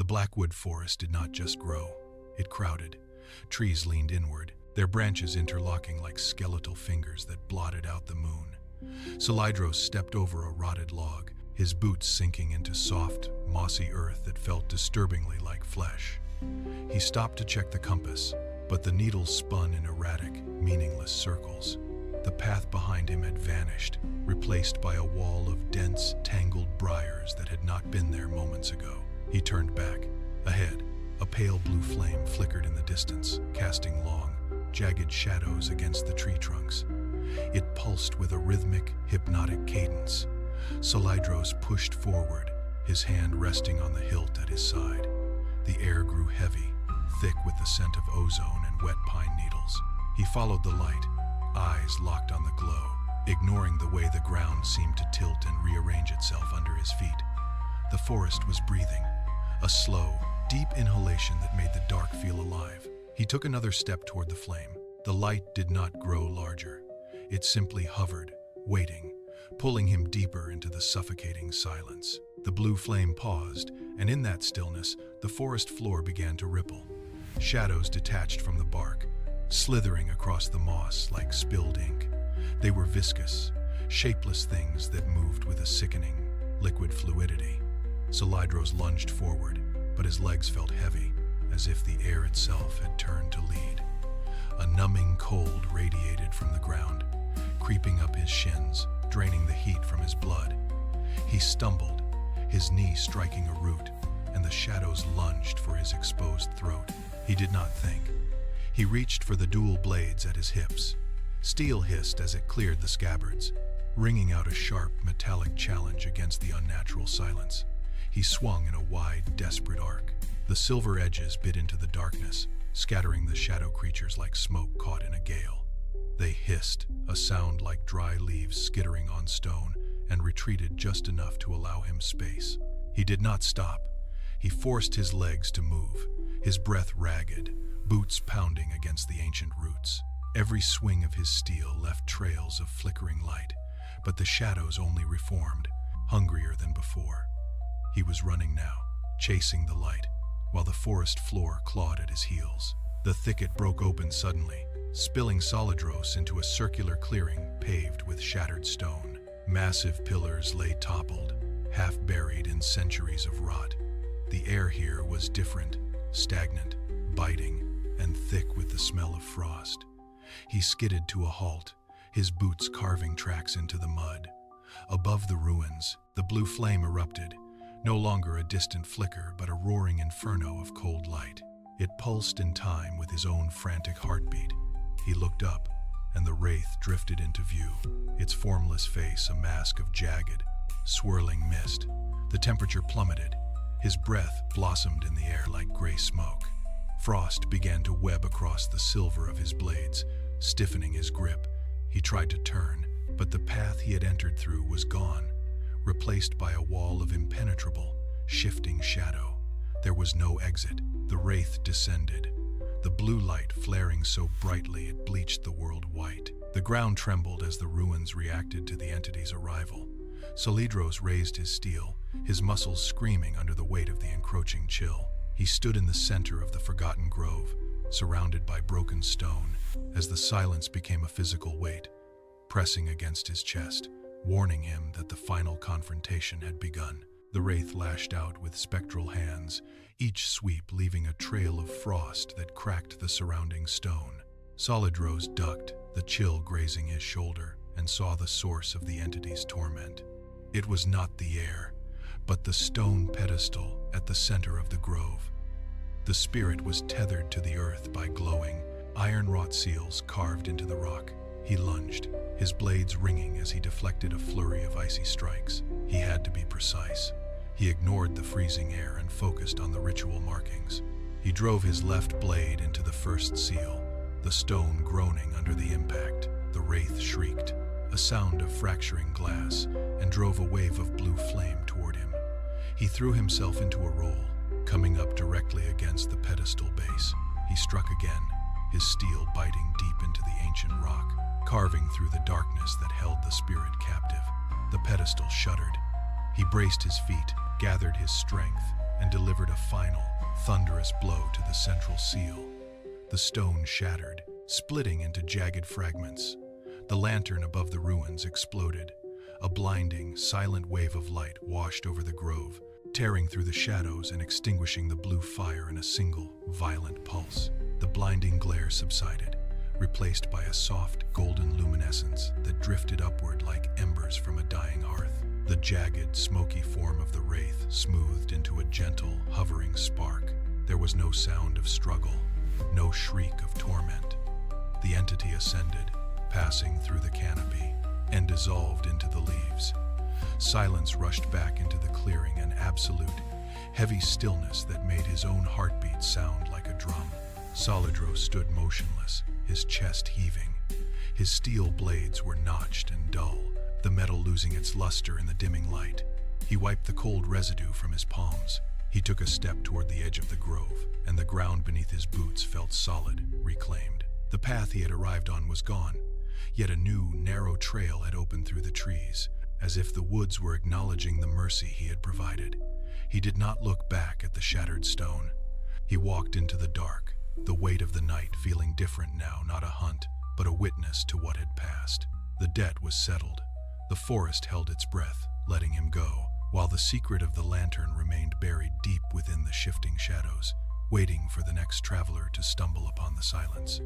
blackwood forest did not just grow, it crowded. Trees leaned inward, their branches interlocking like skeletal fingers that blotted out the moon. Solydros stepped over a rotted log, his boots sinking into soft, mossy earth that felt disturbingly like flesh. He stopped to check the compass, but the needle spun in erratic, meaningless circles. The path behind him had vanished, replaced by a wall of dense, tangled briars that had not been there moments ago. He turned back. Ahead, a pale blue flame flickered in the distance, casting long, jagged shadows against the tree trunks. It pulsed with a rhythmic, hypnotic cadence. Solydros pushed forward, his hand resting on the hilt at his side. The air grew heavy, thick with the scent of ozone and wet pine needles. He followed the light, eyes locked on the glow, ignoring the way the ground seemed to tilt and rearrange itself under his feet. The forest was breathing, a slow, deep inhalation that made the dark feel alive. He took another step toward the flame. The light did not grow larger. It simply hovered, waiting, pulling him deeper into the suffocating silence. The blue flame paused, and in that stillness, the forest floor began to ripple. Shadows detached from the bark, slithering across the moss like spilled ink. They were viscous, shapeless things that moved with a sickening, liquid fluidity. Solydros lunged forward, but his legs felt heavy, as if the air itself had turned to lead. A numbing cold radiated from the ground, creeping up his shins, draining the heat from his blood. He stumbled, his knee striking a root, and the shadows lunged for his exposed throat. He did not think. He reached for the dual blades at his hips. Steel hissed as it cleared the scabbards, ringing out a sharp, metallic challenge against the unnatural silence. He swung in a wide, desperate arc. The silver edges bit into the darkness, scattering the shadow creatures like smoke caught in a gale. They hissed, a sound like dry leaves skittering on stone, and retreated just enough to allow him space. He did not stop. He forced his legs to move, his breath ragged, boots pounding against the ancient roots. Every swing of his steel left trails of flickering light, but the shadows only reformed, hungrier than before. He was running now, chasing the light, while the forest floor clawed at his heels. The thicket broke open suddenly, spilling Solydros into a circular clearing paved with shattered stone. Massive pillars lay toppled, half buried in centuries of rot. The air here was different, stagnant, biting, and thick with the smell of frost. He skidded to a halt, his boots carving tracks into the mud. Above the ruins, the blue flame erupted, no longer a distant flicker but a roaring inferno of cold light. It pulsed in time with his own frantic heartbeat. He looked up, and the wraith drifted into view, its formless face a mask of jagged, swirling mist. The temperature plummeted. His breath blossomed in the air like gray smoke. Frost began to web across the silver of his blades, stiffening his grip. He tried to turn, but the path he had entered through was gone, replaced by a wall of impenetrable, shifting shadow. There was no exit. The wraith descended, the blue light flaring so brightly it bleached the world white. The ground trembled as the ruins reacted to the entity's arrival. Solydros raised his steel, his muscles screaming under the weight of the encroaching chill. He stood in the center of the forgotten grove, surrounded by broken stone, as the silence became a physical weight, pressing against his chest, warning him that the final confrontation had begun. The wraith lashed out with spectral hands, each sweep leaving a trail of frost that cracked the surrounding stone. Solydros ducked, the chill grazing his shoulder, and saw the source of the entity's torment. It was not the air, but the stone pedestal at the center of the grove. The spirit was tethered to the earth by glowing, iron-wrought seals carved into the rock. He lunged, his blades ringing as he deflected a flurry of icy strikes. He had to be precise. He ignored the freezing air and focused on the ritual markings. He drove his left blade into the first seal, the stone groaning under the impact. The wraith shrieked, a sound of fracturing glass, and drove a wave of blue flame toward him. He threw himself into a roll, coming up directly against the pedestal base. He struck again, his steel biting deep into the ancient rock, carving through the darkness that held the spirit captive. The pedestal shuddered. He braced his feet, gathered his strength, and delivered a final, thunderous blow to the central seal. The stone shattered, splitting into jagged fragments. The lantern above the ruins exploded. A blinding, silent wave of light washed over the grove, tearing through the shadows and extinguishing the blue fire in a single, violent pulse. The blinding glare subsided, replaced by a soft, golden luminescence that drifted upward like embers from a dying hearth. The jagged, smoky form of the wraith smoothed into a gentle, hovering spark. There was no sound of struggle, no shriek of torment. The entity ascended, passing through the canopy, and dissolved into the leaves. Silence rushed back into the clearing, an absolute, heavy stillness that made his own heartbeat sound like a drum. Solydros stood motionless, his chest heaving. His steel blades were notched and dull, the metal losing its luster in the dimming light. He wiped the cold residue from his palms. He took a step toward the edge of the grove, and the ground beneath his boots felt solid, reclaimed. The path he had arrived on was gone, yet a new, narrow trail had opened through the trees, as if the woods were acknowledging the mercy he had provided. He did not look back at the shattered stone. He walked into the dark, the weight of the night feeling different now, not a hunt, but a witness to what had passed. The debt was settled. The forest held its breath, letting him go, while the secret of the lantern remained buried deep within the shifting shadows, waiting for the next traveler to stumble upon the silence.